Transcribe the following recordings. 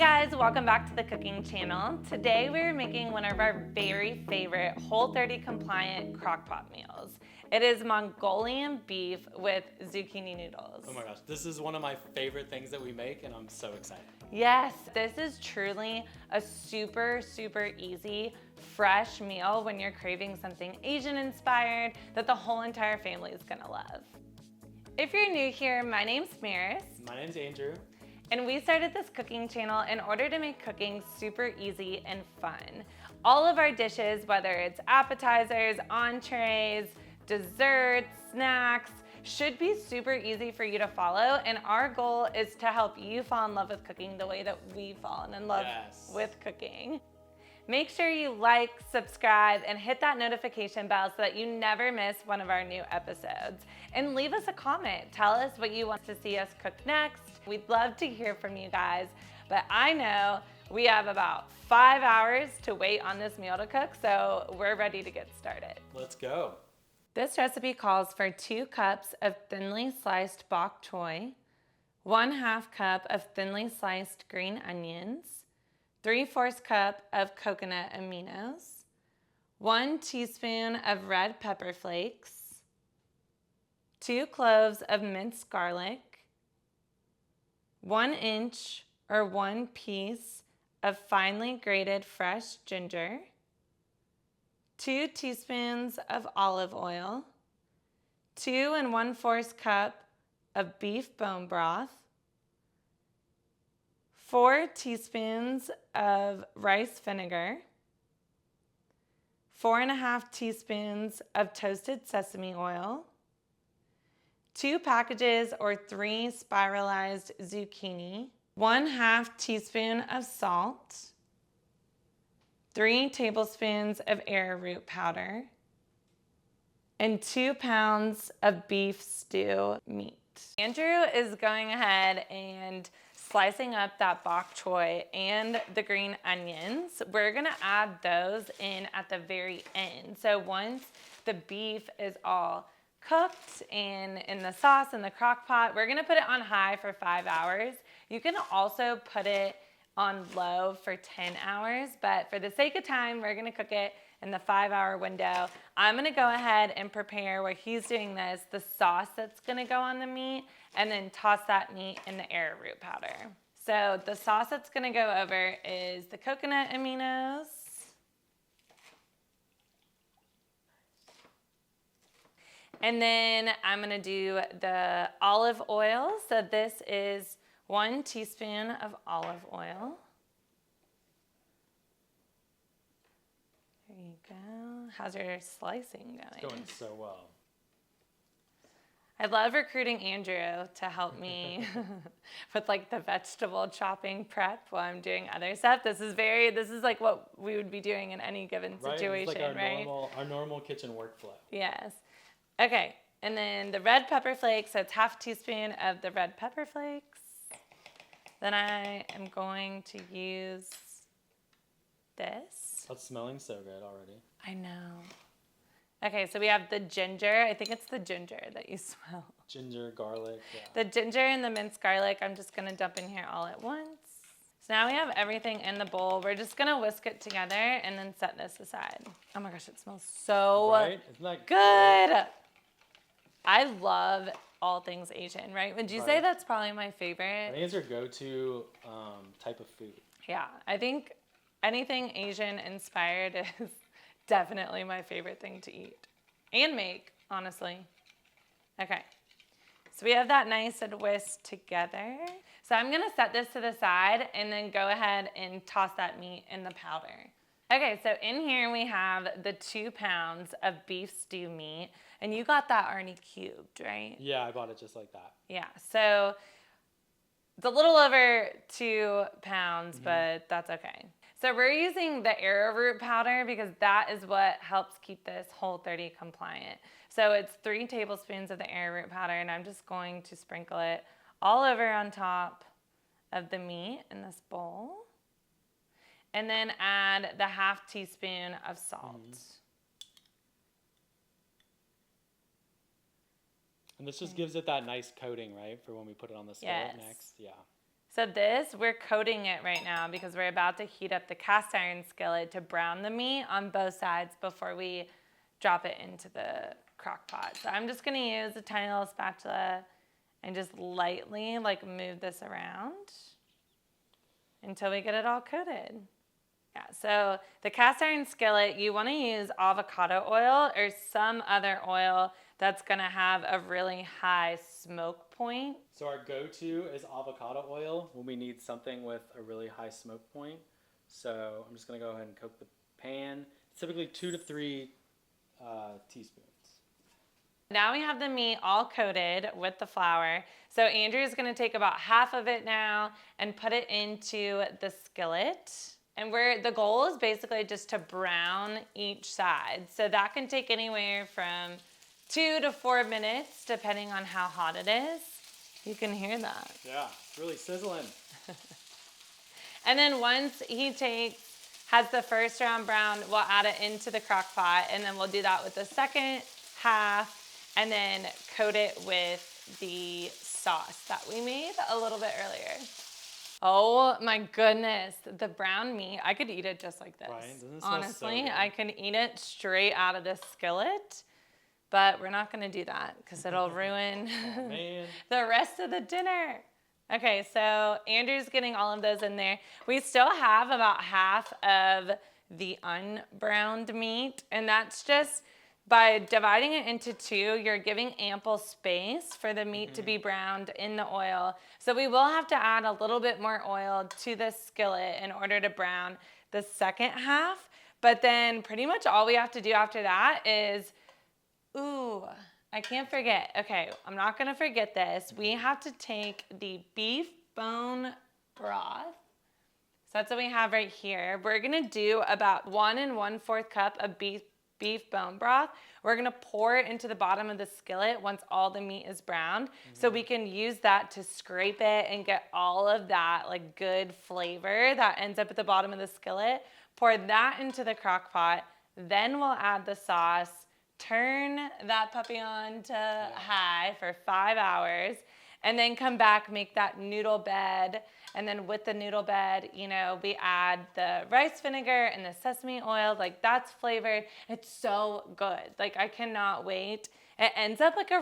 guys, welcome back to the cooking channel. Today we're making one of our very favorite Whole30 compliant crockpot meals. It is Mongolian beef with zucchini noodles. Oh my gosh, this is one of my favorite things that we make and I'm so excited. Yes, this is truly a super easy, fresh meal when you're craving something Asian inspired that the whole entire family is gonna love. If you're new here, my name's Maris. My name's Andrew. And we started this cooking channel in order to make cooking super easy and fun. All of our dishes, whether it's appetizers, entrees, desserts, snacks, should be super easy for you to follow. And our goal is to help you fall in love with cooking the way that we've fallen in love with cooking. Make sure you like, subscribe, and hit that notification bell so that you never miss one of our new episodes. And leave us a comment. Tell us what you want to see us cook next. We'd love to hear from you guys, but I know we have about 5 hours to wait on this meal to cook, so we're ready to get started. Let's go. This recipe calls for 2 cups of thinly sliced bok choy, 1/2 cup of thinly sliced green onions, 3/4 cup of coconut aminos, 1 teaspoon of red pepper flakes, 2 cloves of minced garlic, 1 inch or 1 piece of finely grated fresh ginger, 2 teaspoons of olive oil, 2 1/4 cup of beef bone broth, 4 teaspoons of rice vinegar, 4 1/2 teaspoons of toasted sesame oil, 2 packages or 3 spiralized zucchini, 1/2 teaspoon of salt, 3 tablespoons of arrowroot powder, and 2 pounds of beef stew meat. Andrew is going ahead and slicing up that bok choy and the green onions. We're gonna add those in at the very end. So once the beef is all cooked and in the sauce in the crock pot, we're gonna put it on high for 5 hours. You can also put it on low for 10 hours, but for the sake of time, we're gonna cook it in the 5-hour window. I'm gonna go ahead and prepare, while he's doing this, the sauce that's gonna go on the meat, and then toss that meat in the arrowroot powder. So the sauce that's gonna go over is the coconut aminos, and then I'm gonna do the olive oil. So this is 1 teaspoon of olive oil. There you go. How's your slicing going? It's going so well. I love recruiting Andrew to help me with like the vegetable chopping prep while I'm doing other stuff. This is like what we would be doing in any given situation, It's like right? our normal kitchen workflow. Yes. Okay, and then the red pepper flakes, so it's 1/2 teaspoon of the red pepper flakes. Then I am going to use this. That's smelling so good already. I know. Okay, so we have the ginger. I think it's the ginger that you smell. Ginger, garlic, yeah. The ginger and the minced garlic, I'm just gonna dump in here all at once. So now we have everything in the bowl. We're just gonna whisk it together and then set this aside. Oh my gosh, it smells so Isn't that good. great? I love all things Asian, right? Would you say that's probably my favorite? I think it's your go-to type of food. Yeah, I think anything Asian inspired is definitely my favorite thing to eat and make, honestly. Okay, so we have that nice and whisked together. So I'm gonna set this to the side and then go ahead and toss that meat in the powder. Okay, so in here we have the 2 pounds of beef stew meat, and you got that already cubed, right? Yeah, I bought it just like that. Yeah, so it's a little over 2 pounds, but that's okay. So we're using the arrowroot powder because that is what helps keep this Whole30 compliant. So it's 3 tablespoons of the arrowroot powder, and I'm just going to sprinkle it all over on top of the meat in this bowl. And then add the 1/2 teaspoon of salt. And this just gives it that nice coating, right, for when we put it on the skillet next. Yeah. So So this, we're coating it right now because we're about to heat up the cast iron skillet to brown the meat on both sides before we drop it into the crock pot. So I'm just gonna use a tiny little spatula and just lightly like move this around until we get it all coated. Yeah, so the cast iron skillet, you wanna use avocado oil or some other oil that's gonna have a really high smoke point. So our go-to is avocado oil when we need something with a really high smoke point. So I'm just gonna go ahead and coat the pan. It's typically 2 to 3 teaspoons. Now we have the meat all coated with the flour. So Andrew's gonna take about half of it now and put it into the skillet. And the goal is basically just to brown each side. So that can take anywhere from 2 to 4 minutes, depending on how hot it is. You can hear that. Yeah, it's really sizzling. And then once he has the first round brown, we'll add it into the crock pot, and then we'll do that with the second half, and then coat it with the sauce that we made a little bit earlier. Oh my goodness, the brown meat, I could eat it just like this. Right, doesn't it smell Honestly, so good? I can eat it straight out of this skillet, but we're not gonna do that because it'll ruin Oh, man. the rest of the dinner. Okay, so Andrew's getting all of those in there. We still have about half of the unbrowned meat, and that's just by dividing it into 2, you're giving ample space for the meat to be browned in the oil. So we will have to add a little bit more oil to this skillet in order to brown the second half. But then pretty much all we have to do after that is, I can't forget. Okay, I'm not gonna forget this. We have to take the beef bone broth. So that's what we have right here. We're gonna do about 1 1/4 cup of beef bone broth. We're gonna pour it into the bottom of the skillet once all the meat is browned. So we can use that to scrape it and get all of that like good flavor that ends up at the bottom of the skillet. Pour that into the crock pot. Then we'll add the sauce, turn that puppy on to high for 5 hours, and then come back, make that noodle bed. And then with the noodle bed, we add the rice vinegar and the sesame oil. Like that's flavored. It's so good. Like I cannot wait. It ends up like a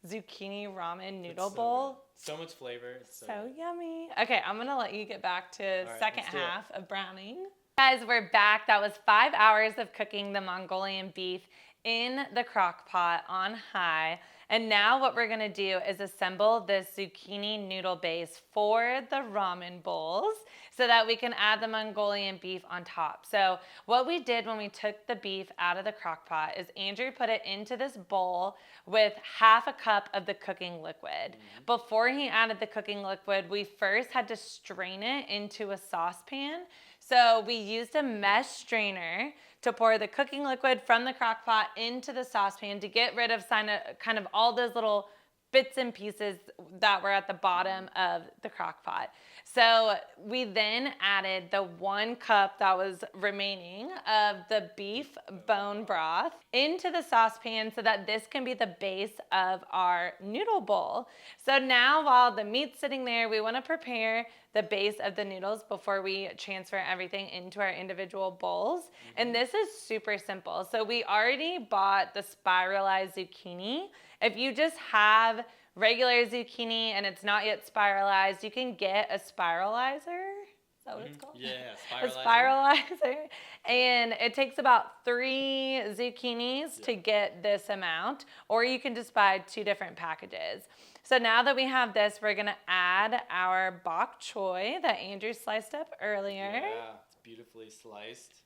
zucchini ramen noodle bowl. Good. So much flavor. It's So yummy. Okay, I'm gonna let you get back to right, second let's do it. half of browning. Guys, we're back. That was 5 hours of cooking the Mongolian beef in the crock pot on high. And now what we're gonna do is assemble this zucchini noodle base for the ramen bowls so that we can add the Mongolian beef on top. So what we did when we took the beef out of the crock pot is Andrew put it into this bowl with half a cup of the cooking liquid. Before he added the cooking liquid, we first had to strain it into a saucepan. So we used a mesh strainer to pour the cooking liquid from the crock pot into the saucepan to get rid of kind of all those little bits and pieces that were at the bottom of the crock pot. So we then added the 1 cup that was remaining of the beef bone broth into the saucepan so that this can be the base of our noodle bowl. So now while the meat's sitting there, we want to prepare the base of the noodles before we transfer everything into our individual bowls. And this is super simple. So we already bought the spiralized zucchini. If you just have regular zucchini and it's not yet spiralized, you can get a spiralizer. Is that what it's called? Yeah, A spiralizer. And it takes about 3 zucchinis to get this amount, or you can just buy 2 different packages. So now that we have this, we're gonna add our bok choy that Andrew sliced up earlier. Yeah, it's beautifully sliced.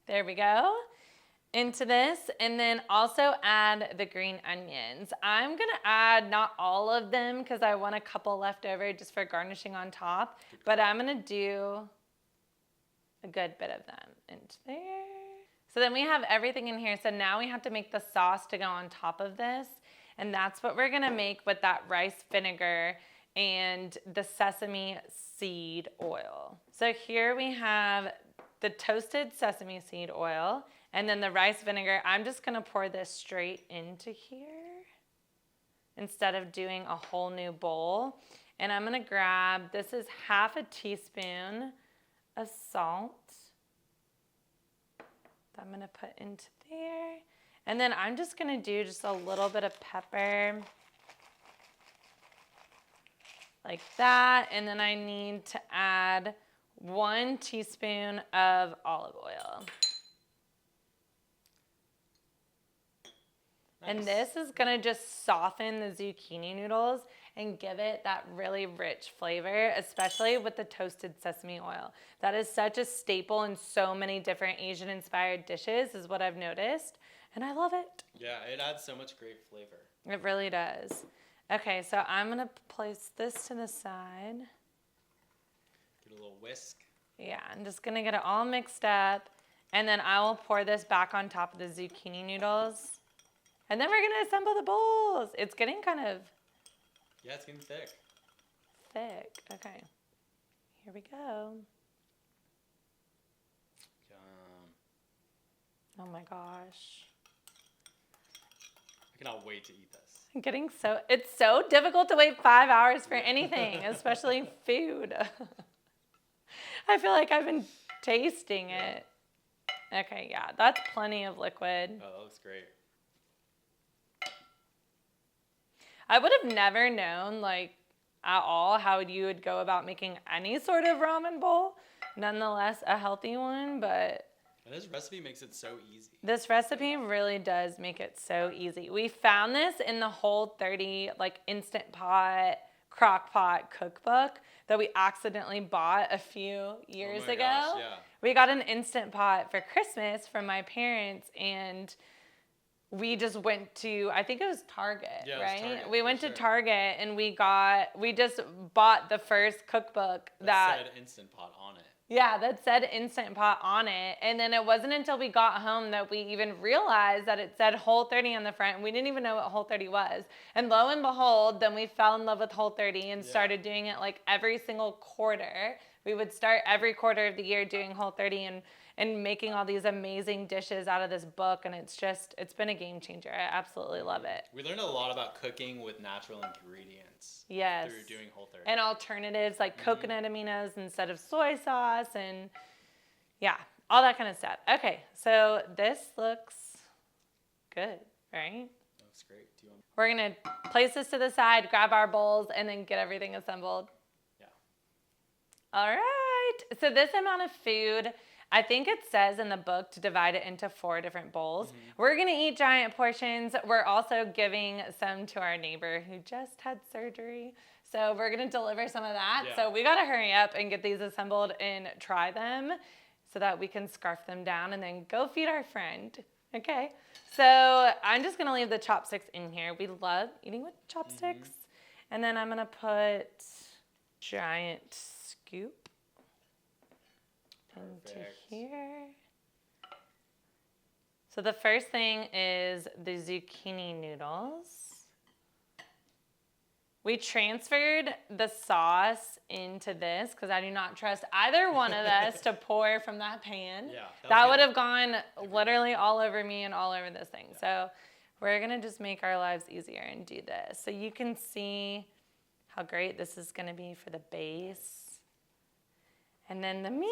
There we go. Into this, and then also add the green onions. I'm gonna add not all of them because I want a couple left over just for garnishing on top, but I'm gonna do a good bit of them into there. So then we have everything in here. So now we have to make the sauce to go on top of this, and that's what we're gonna make with that rice vinegar and the sesame seed oil. So here we have the toasted sesame seed oil, and then the rice vinegar. I'm just gonna pour this straight into here instead of doing a whole new bowl. And I'm going to grab, this is half a teaspoon of salt that I'm going to put into there. And then I'm just going to do just a little bit of pepper like that. And then I need to add 1 teaspoon of olive oil. Nice. And this is going to just soften the zucchini noodles and give it that really rich flavor, especially with the toasted sesame oil. That is such a staple in so many different Asian-inspired dishes, is what I've noticed, and I love it. Yeah, it adds so much great flavor. It really does. Okay, so I'm going to place this to the side. Get a little whisk. Yeah, I'm just going to get it all mixed up, and then I will pour this back on top of the zucchini noodles. And then we're going to assemble the bowls. It's getting kind of... Yeah, it's getting thick. Thick. Okay. Here we go. Yum. Oh my gosh. I cannot wait to eat this. I'm getting so... It's so difficult to wait 5 hours for anything, especially food. I feel like I've been tasting it. Okay, yeah, that's plenty of liquid. Oh, that looks great. I would have never known, like, at all how you would go about making any sort of ramen bowl. Nonetheless, a healthy one, but... And this recipe makes it so easy. This recipe really does make it so easy. We found this in the Whole30, like, Instant Pot, crockpot cookbook that we accidentally bought a few years ago. Gosh, yeah. We got an Instant Pot for Christmas from my parents, and... we just went to, I think it was Target, yeah, right? Target, we went to Target and we just bought the first cookbook that said Instant Pot on it. Yeah, that said Instant Pot on it. And then it wasn't until we got home that we even realized that it said Whole30 on the front. And we didn't even know what Whole30 was. And lo and behold, then we fell in love with Whole30 and started doing it like every single quarter. We would start every quarter of the year doing Whole30 and making all these amazing dishes out of this book. And it's been a game changer. I absolutely love it. We learned a lot about cooking with natural ingredients. Yes. Through doing Whole30. And alternatives like coconut aminos instead of soy sauce and yeah, all that kind of stuff. Okay, so this looks good, right? That looks great. We're going to place this to the side, grab our bowls, and then get everything assembled. Yeah. All right. So this amount of food, I think it says in the book to divide it into 4 different bowls. Mm-hmm. We're going to eat giant portions. We're also giving some to our neighbor who just had surgery. So we're going to deliver some of that. Yeah. So we got to hurry up and get these assembled and try them so that we can scarf them down and then go feed our friend. Okay. So I'm just going to leave the chopsticks in here. We love eating with chopsticks. Mm-hmm. And then I'm going to put giant scoop into here. So the first thing is the zucchini noodles. We transferred the sauce into this because I do not trust either one of us to pour from that pan. Yeah, that would have gone literally all over me and all over this thing. Yeah. So we're going to just make our lives easier and do this. So you can see how great this is going to be for the base. And then the meat.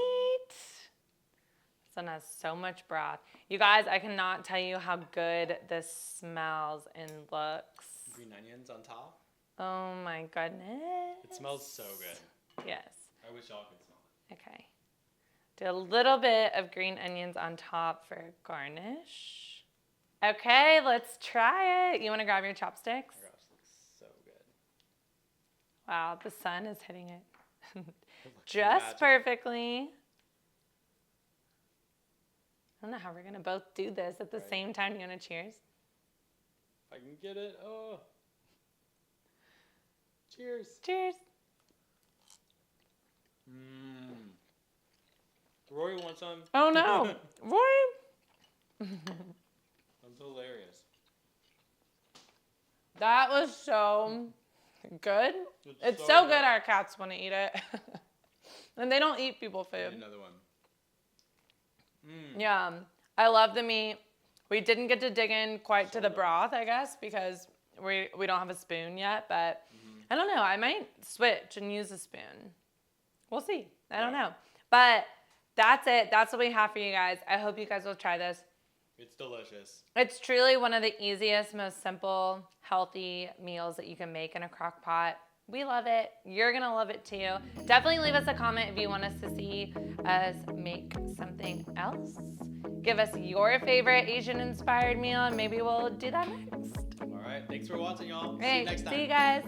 This one has so much broth. You guys, I cannot tell you how good this smells and looks. Green onions on top. Oh my goodness. It smells so good. Yes. I wish y'all could smell it. Okay. Do a little bit of green onions on top for garnish. Okay, let's try it. You want to grab your chopsticks? Oh my gosh, it looks so good. Wow, the sun is hitting it. Just perfectly. I don't know how we're going to both do this at the same time. You want to cheers? If I can get it. Oh. Cheers. Cheers. Rory wants some. Oh, no. Rory. That's hilarious. That was so good. It's so good our cats want to eat it. And they don't eat people food. Another one. Yeah, I love the meat. We didn't get to dig in quite to the broth, I guess, because we don't have a spoon yet, but I don't know. I might switch and use a spoon. We'll see. I don't know. But that's it. That's what we have for you guys. I hope you guys will try this. It's delicious. It's truly one of the easiest, most simple, healthy meals that you can make in a crock pot. We love it. You're going to love it too. Definitely leave us a comment if you want us to see us make something else. Give us your favorite Asian-inspired meal, and maybe we'll do that next. All right. Thanks for watching, y'all. See Hey, you next time. see you guys.